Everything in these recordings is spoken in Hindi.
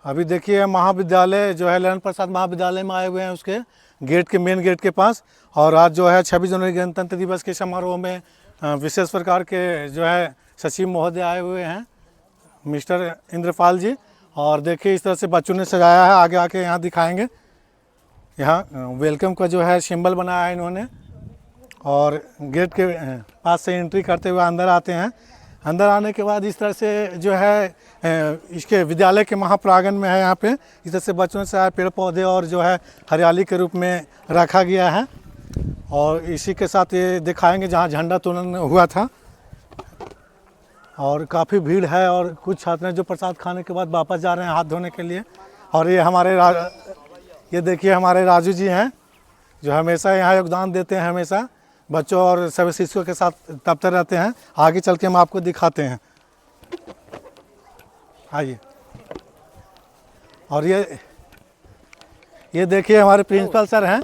अभी देखिए महाविद्यालय जो है ललन प्रसाद महाविद्यालय में आए हुए हैं, उसके गेट के मेन गेट के पास। और आज जो है 26 जनवरी गणतंत्र दिवस के समारोह में विशेष प्रकार के जो है सचिव महोदय आए हुए हैं, मिस्टर इंद्रपाल जी। और देखिए इस तरह से बच्चों ने सजाया है, आगे आके यहाँ दिखाएंगे। यहाँ वेलकम का जो है सिंबल बनाया है इन्होंने। और गेट के पास से एंट्री करते हुए अंदर आते हैं। अंदर आने के बाद इस तरह से जो है इसके विद्यालय के महाप्रांगण में है, यहाँ पे इस तरह से बच्चों से आए पेड़ पौधे और जो है हरियाली के रूप में रखा गया है। और इसी के साथ ये दिखाएंगे जहाँ झंडा तोलन हुआ था। और काफ़ी भीड़ है और कुछ छात्र जो प्रसाद खाने के बाद वापस जा रहे हैं हाथ धोने के लिए। और ये हमारे ये देखिए हमारे राजू जी हैं, जो हमेशा यहाँ योगदान देते हैं, हमेशा बच्चों और सभी शिक्षकों के साथ तपते रहते हैं। आगे चल के हम आपको दिखाते हैं, आइए। और ये देखिए हमारे प्रिंसिपल सर हैं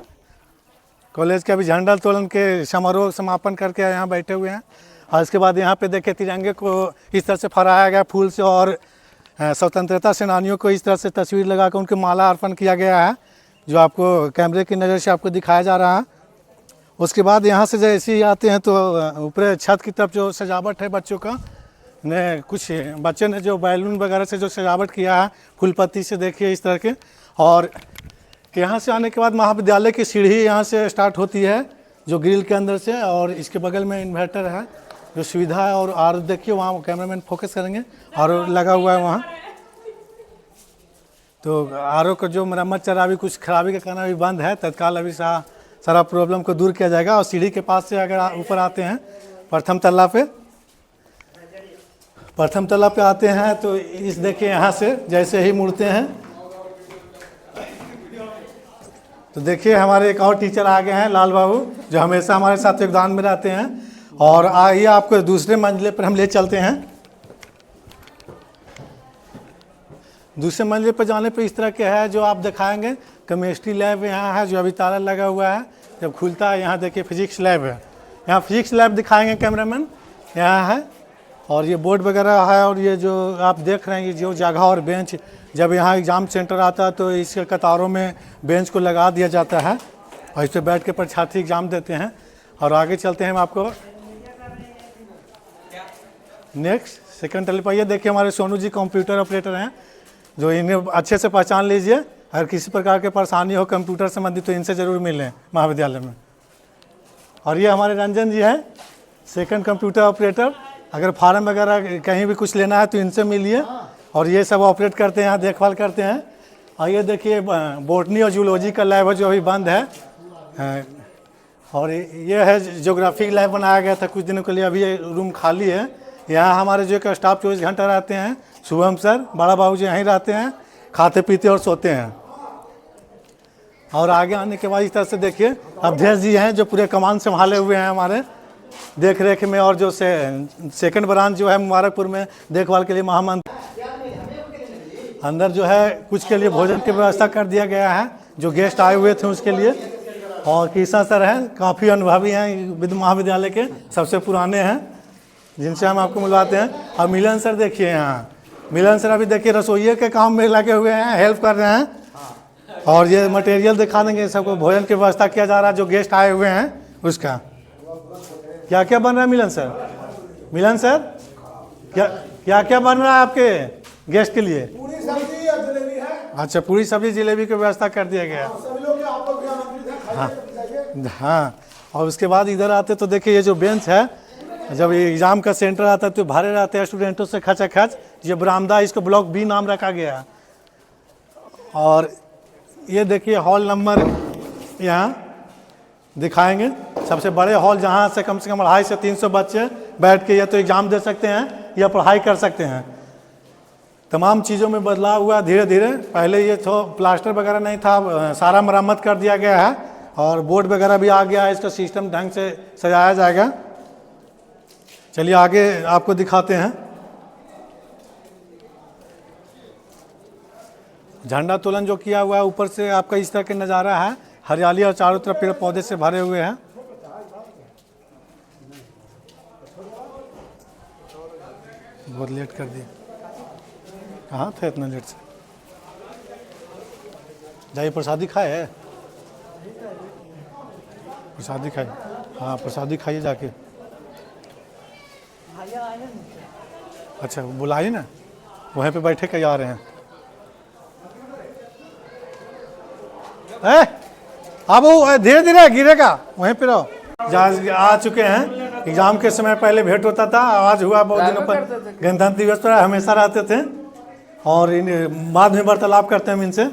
कॉलेज के, अभी झंडा तोलन के समारोह समापन करके यहाँ बैठे हुए हैं। और इसके बाद यहाँ पे देखिए तिरंगे को इस तरह से फहराया गया फूल से, और स्वतंत्रता सेनानियों को इस तरह से तस्वीर लगा कर उनके माला अर्पण किया गया है, जो आपको कैमरे की नज़र से आपको दिखाया जा रहा है। उसके बाद यहाँ से जैसे ही आते हैं तो ऊपर छत की तरफ जो सजावट है बच्चों का ने, कुछ बच्चे ने जो बैलून वगैरह से जो सजावट किया है फूल पत्ती से, देखिए इस तरह के। और यहाँ से आने के बाद महाविद्यालय की सीढ़ी यहाँ से स्टार्ट होती है जो ग्रिल के अंदर से, और इसके बगल में इन्वर्टर है जो सुविधा है। और देखिए वहाँ कैमरामैन फोकस करेंगे, और लगा हुआ है वहाँ। तो आर का जो मरम्मत चल रहा, अभी कुछ खराबी का कारण अभी बंद है, तत्काल अभी सारा प्रॉब्लम को दूर किया जाएगा। और सीढ़ी के पास से अगर ऊपर आते हैं प्रथम तल्ला पे आते हैं तो इस देखिए यहाँ से जैसे ही मुड़ते हैं तो देखिए हमारे एक और टीचर आ गए हैं, लाल बाबू, जो हमेशा हमारे साथ योगदान में रहते हैं। और आइए आपको दूसरे मंजिले पर हम ले चलते हैं। दूसरे मंजिले पर जाने पर इस तरह के है जो आप दिखाएंगे। केमिस्ट्री लैब यहाँ है जो अभी ताला लगा हुआ है, जब खुलता है यहाँ देखिए फिजिक्स लैब है। यहाँ फिजिक्स लैब दिखाएंगे कैमरामैन, यहाँ है। और ये बोर्ड वगैरह है, और ये जो आप देख रहे हैं ये जो जगह और बेंच, जब यहाँ एग्ज़ाम सेंटर आता है तो इसके कतारों में बेंच को लगा दिया जाता है, और इस पर बैठ के परीक्षार्थी एग्ज़ाम देते हैं। और आगे चलते हैं हम आपको नेक्स्ट सेकंड तल्ले पर। ये देखिए हमारे सोनू जी कंप्यूटर ऑपरेटर हैं, जो इन्हें अच्छे से पहचान लीजिए। अगर किसी प्रकार की परेशानी हो कंप्यूटर संबंधित तो इनसे ज़रूर मिलें महाविद्यालय में। और ये हमारे रंजन जी हैं, सेकंड कंप्यूटर ऑपरेटर। अगर फार्म वगैरह कहीं भी कुछ लेना है तो इनसे मिलिए, और ये सब ऑपरेट करते हैं, यहाँ देखभाल करते हैं। और ये देखिए बोटनी और जूलॉजी का लैब है जो अभी बंद है। और ये है ज्योग्राफी लैब बनाया गया था कुछ दिनों के लिए, अभी ये रूम खाली है। यहाँ हमारे जो एक स्टाफ 24 घंटा रहते हैं, शुभम सर, बड़ा बाबू जी यहीं रहते हैं, खाते पीते और सोते हैं। और आगे आने के बाद इस तरह से देखिए अध्यक्ष जी हैं जो पूरे कमान संभाले हुए हैं हमारे देख रेख में। और जो सेकंड ब्रांच जो है मुबारकपुर में देखभाल के लिए महामंत्री। अंदर जो है कुछ के लिए भोजन की व्यवस्था कर दिया गया है जो गेस्ट आए हुए थे उसके लिए। और कृष्णा सर हैं, काफ़ी अनुभवी हैं, महाविद्यालय के सबसे पुराने हैं, जिनसे हम आपको मिलवाते हैं। और मिलन सर देखिए, यहाँ मिलन सर अभी देखिए रसोइये के काम में लगे हुए हैं, हेल्प कर रहे हैं। और ये मटेरियल दिखा देंगे, सबको भोजन की व्यवस्था किया जा रहा है जो गेस्ट आए हुए हैं उसका। क्या क्या बन रहा है मिलन सर? मिलन सर क्या क्या बन रहा है आपके गेस्ट के लिए? पूरी सब्जी और जलेबी है। अच्छा, पूरी सब्जी जलेबी की व्यवस्था कर दिया गया है। सभी लोग आप लोग भी आमंत्रित हैं, खाइए। हाँ। और उसके बाद इधर आते तो देखिए ये जो बेंच है, जब एग्ज़ाम का सेंटर आता है तो भरे रहते हैं स्टूडेंटों से खचाखच। ये बरामदा, इसको ब्लॉक बी नाम रखा गया है। और ये देखिए हॉल नंबर यहाँ दिखाएंगे, सबसे बड़े हॉल जहाँ से कम 250 से 300 बच्चे बैठ के या तो एग्ज़ाम दे सकते हैं या पढ़ाई कर सकते हैं। तमाम चीज़ों में बदलाव हुआ धीरे धीरे। पहले ये तो प्लास्टर वगैरह नहीं था, सारा मरम्मत कर दिया गया है, और बोर्ड वगैरह भी आ गया है, इसका सिस्टम ढंग से सजाया जाएगा। चलिए आगे आपको दिखाते हैं। झंडा तोलन जो किया हुआ है ऊपर से आपका इस तरह के नज़ारा है, हरियाली और चारों तरफ पेड़ पौधे से भरे हुए हैं। बहुत लेट कर दिया, कहाँ थे इतना लेट से? जाइए प्रसादी खाए, प्रसादी खाइए। हाँ प्रसादी खाइए जाके। अच्छा बुलाइए ना, वहीं पे बैठे कहीं आ रहे हैं। अब वो धीरे धीरे गिरेगा, वहीं पे रहो। जहाँ आ चुके हैं, एग्जाम के समय पहले भेंट होता था, आज हुआ बहुत दिनों पर। गणतंत्र दिवस पर हमेशा रहते थे और इन बाद में वार्तालाप करते हैं हम इनसे।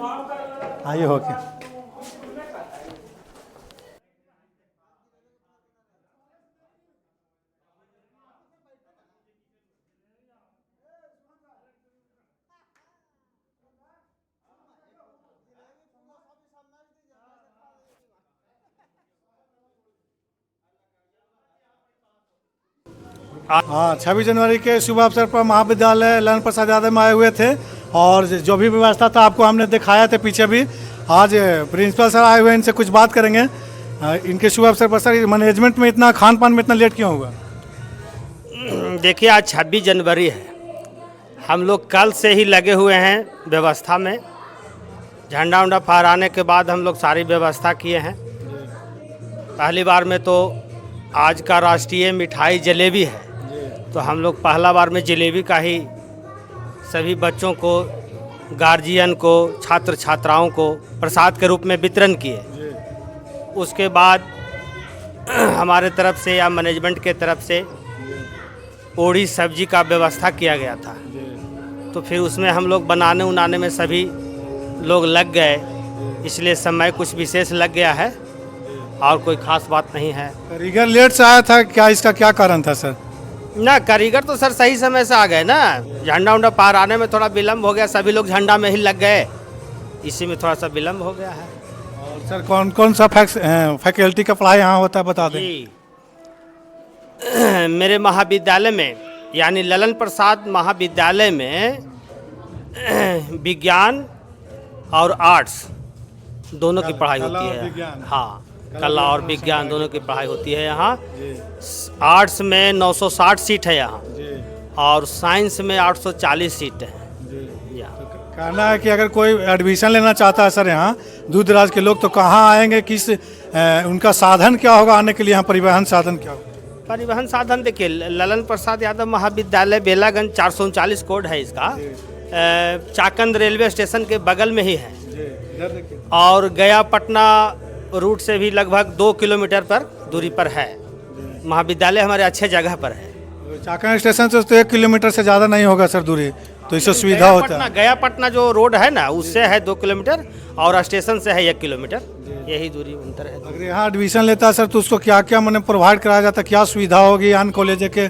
आइए होके। हाँ 26 जनवरी के शुभ अवसर पर महाविद्यालय ललन प्रसाद यादव में आए हुए थे और जो भी व्यवस्था था आपको हमने दिखाया था पीछे भी। आज प्रिंसिपल सर आए हुए हैं, इनसे कुछ बात करेंगे इनके शुभ अवसर पर। सर मैनेजमेंट में इतना खान पान में इतना लेट क्यों हुआ? देखिए आज 26 जनवरी है, हम लोग कल से ही लगे हुए हैं व्यवस्था में। झंडा उंडा फहराने के बाद हम लोग सारी व्यवस्था किए हैं। पहली बार में तो आज का राष्ट्रीय मिठाई जलेबी है, तो हम लोग पहला बार में जलेबी का ही सभी बच्चों को, गार्जियन को, छात्र छात्राओं को प्रसाद के रूप में वितरण किए। उसके बाद हमारे तरफ से या मैनेजमेंट के तरफ से पूड़ी सब्जी का व्यवस्था किया गया था, तो फिर उसमें हम लोग बनाने उनाने में सभी लोग लग गए, इसलिए समय कुछ विशेष लग गया है और कोई खास बात नहीं है। कारीगर लेट से आया था क्या, इसका क्या कारण था सर? ना कारीगर तो सर सही समय से आ गए ना, झंडा उंडा पार आने में थोड़ा विलम्ब हो गया, सभी लोग झंडा में ही लग गए, इसी में थोड़ा सा विलम्ब हो गया है। और सर कौन कौन सा फैकल्टी का पढ़ाई यहाँ होता है बता दें? जी मेरे महाविद्यालय में यानी ललन प्रसाद महाविद्यालय में विज्ञान और आर्ट्स दोनों की पढ़ाई होती है। हाँ कला और विज्ञान दोनों की पढ़ाई होती है यहाँ। आर्ट्स में 960 सीट है यहाँ और साइंस में 840 सीट है। कहना है कि अगर कोई एडमिशन लेना चाहता है सर यहाँ दूर दराज के लोग, तो कहाँ आएंगे, किस उनका साधन क्या होगा आने के लिए? यहाँ परिवहन साधन क्या होगा? परिवहन साधन देखिए, ललन प्रसाद यादव महाविद्यालय बेलागंज 439 कोड है इसका, चाकंद रेलवे स्टेशन के बगल में ही है और गया पटना रूट से भी लगभग 2 किलोमीटर पर दूरी पर है। महाविद्यालय हमारे अच्छे जगह पर है। चाकंद स्टेशन से तो 1 किलोमीटर से ज़्यादा नहीं होगा सर दूरी, तो इससे सुविधा होता है। गया पटना जो रोड है ना, उससे है 2 किलोमीटर और स्टेशन से है 1 किलोमीटर, यही दूरी अंतर है। अगर यहाँ एडमिशन लेता है सर तो उसको क्या क्या मैंने प्रोवाइड कराया जाता है, क्या सुविधा होगी अन्य कॉलेज के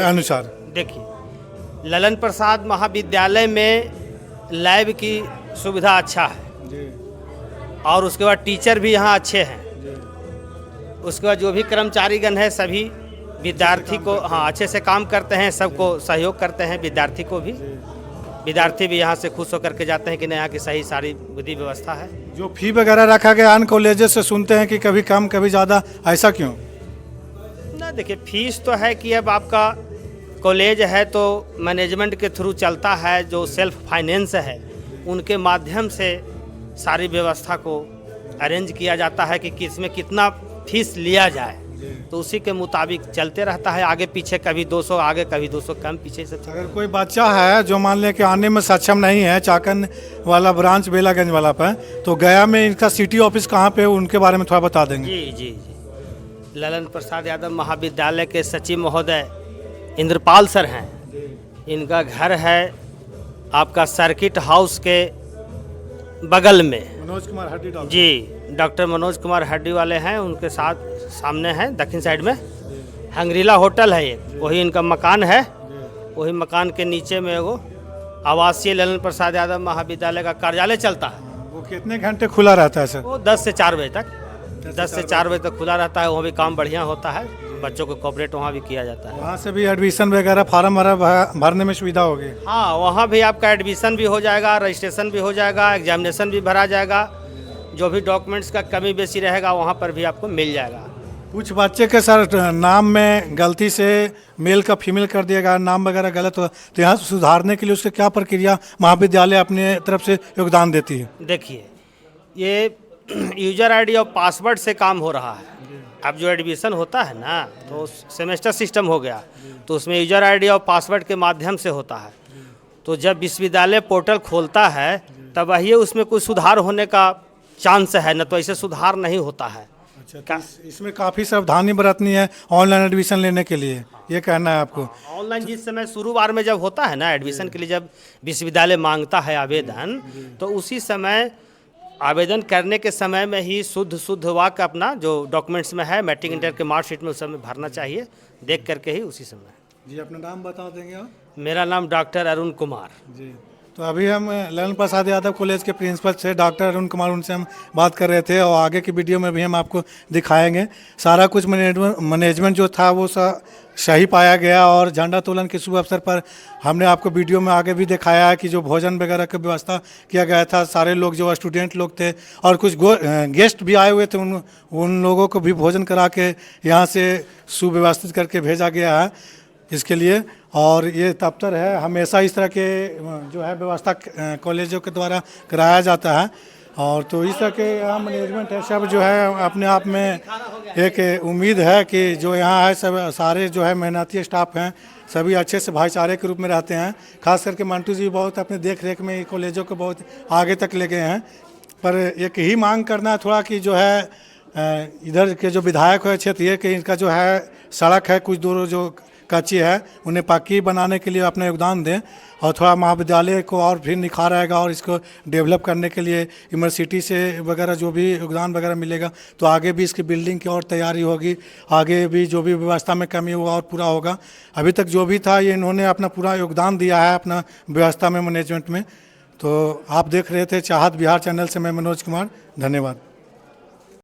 अनुसार? देखिए ललन प्रसाद महाविद्यालय में लैब की सुविधा अच्छा है और उसके बाद टीचर भी यहाँ अच्छे हैं। उसके बाद जो भी कर्मचारीगण है सभी विद्यार्थी को हाँ अच्छे से काम करते हैं, सबको सहयोग करते हैं, विद्यार्थी को भी। विद्यार्थी भी यहाँ से खुश होकर के जाते हैं कि नहीं यहाँ की सही सारी विधि व्यवस्था है। जो फी वगैरह रखा गया अन्य कॉलेजेस से सुनते हैं कि कभी कम कभी ज़्यादा, ऐसा क्यों? ना देखिए फीस तो है कि अब आपका कॉलेज है तो मैनेजमेंट के थ्रू चलता है, जो सेल्फ फाइनेंस है उनके माध्यम से सारी व्यवस्था को अरेंज किया जाता है कि किसमें कितना फीस लिया जाए, तो उसी के मुताबिक चलते रहता है। आगे पीछे कभी 200 आगे कभी 200 कम पीछे से। अगर कोई बच्चा है जो मान लें कि आने में सक्षम नहीं है, चाकन वाला ब्रांच बेलागंज वाला पर, तो गया में इनका सिटी ऑफिस कहाँ पे है उनके बारे में थोड़ा बता देंगे? जी जी जी ललन प्रसाद यादव महाविद्यालय के सचिव महोदय इंद्रपाल सर हैं। इनका घर है आपका सर्किट हाउस के बगल में। मनोज कुमार हड्डी डॉक्टर जी डॉक्टर मनोज कुमार हड्डी वाले हैं, उनके साथ सामने है दक्षिण साइड में हंगरीला होटल है एक, वही इनका मकान है। वही मकान के नीचे में एगो आवासीय ललन प्रसाद यादव महाविद्यालय का कार्यालय चलता है। वो कितने घंटे खुला रहता है सर? वो 10 से 4 बजे तक 10 से 4 बजे तक खुला रहता है। वहाँ भी काम बढ़िया होता है, बच्चों को कोऑपरेट वहाँ भी किया जाता है। वहाँ से भी एडमिशन वगैरह फार्म भरने में सुविधा होगी? हाँ वहाँ भी आपका एडमिशन भी हो जाएगा, रजिस्ट्रेशन भी हो जाएगा, एग्जामिनेशन भी भरा जाएगा, जो भी डॉक्यूमेंट्स का कमी बेसी रहेगा वहाँ पर भी आपको मिल जाएगा। कुछ बच्चे के सर नाम में गलती से मेल का फीमेल कर दिया गया, नाम वगैरह गलत हो, तो यहाँ सुधारने के लिए उसके क्या प्रक्रिया महाविद्यालय अपने तरफ से योगदान देती है? देखिए ये यूजर आईडी और पासवर्ड से काम हो रहा है। अब जो एडमिशन होता है ना, तो सेमेस्टर सिस्टम हो गया, तो उसमें यूजर आईडी और पासवर्ड के माध्यम से होता है। तो जब विश्वविद्यालय पोर्टल खोलता है तब वही उसमें कुछ सुधार होने का चांस है, न तो ऐसे सुधार नहीं होता है। अच्छा, तो इसमें काफ़ी सावधानी बरतनी है ऑनलाइन एडमिशन लेने के लिए, ये कहना है आपको। ऑनलाइन जिस समय शुरू बार में जब होता है ना एडमिशन के लिए, जब विश्वविद्यालय मांगता है आवेदन, तो उसी समय आवेदन करने के समय में ही शुद्ध वाक्य अपना जो डॉक्यूमेंट्स में है, मैट्रिक इंटर के मार्कशीट में उस समय भरना चाहिए, देख करके ही उसी समय। जी, अपना नाम बता देंगे आप? मेरा नाम डॉक्टर अरुण कुमार। जी, तो अभी हम ललन प्रसाद यादव कॉलेज के प्रिंसिपल से डॉक्टर अरुण कुमार, उनसे हम बात कर रहे थे और आगे की वीडियो में भी हम आपको दिखाएंगे। सारा कुछ मैनेजमेंट जो था वो सही पाया गया और झंडा तोलन के शुभ अवसर पर हमने आपको वीडियो में आगे भी दिखाया है कि जो भोजन वगैरह की व्यवस्था किया गया था, सारे लोग जो स्टूडेंट लोग थे और कुछ गेस्ट भी आए हुए थे, उन लोगों को भी भोजन करा के यहाँ से सुव्यवस्थित करके भेजा गया है इसके लिए। और ये दफ्तर है, हमेशा इस तरह के जो है व्यवस्था कॉलेजों के द्वारा कराया जाता है। और तो इस तरह के यहाँ मैनेजमेंट है सब जो है अपने आप में एक उम्मीद है कि जो यहाँ है सब सारे जो है मेहनती स्टाफ हैं, सभी अच्छे से भाईचारे के रूप में रहते हैं। खास करके मंटू जी बहुत अपने देख रेख में कॉलेजों को बहुत आगे तक ले गए हैं। पर एक ही मांग करना थोड़ा कि जो है इधर के जो विधायक है क्षेत्र ये कि इनका जो है सड़क है कुछ दूर जो कच्ची है, उन्हें पक्की बनाने के लिए अपना योगदान दें और थोड़ा महाविद्यालय को और भी निखार आएगा और इसको डेवलप करने के लिए यूनिवर्सिटी से वगैरह जो भी योगदान वगैरह मिलेगा तो आगे भी इसकी बिल्डिंग की और तैयारी होगी, आगे भी जो भी व्यवस्था में कमी हुआ और पूरा होगा। अभी तक जो भी था ये इन्होंने अपना पूरा योगदान दिया है अपना व्यवस्था में, मैनेजमेंट में। तो आप देख रहे थे चाहत बिहार चैनल से मैं मनोज कुमार, धन्यवाद।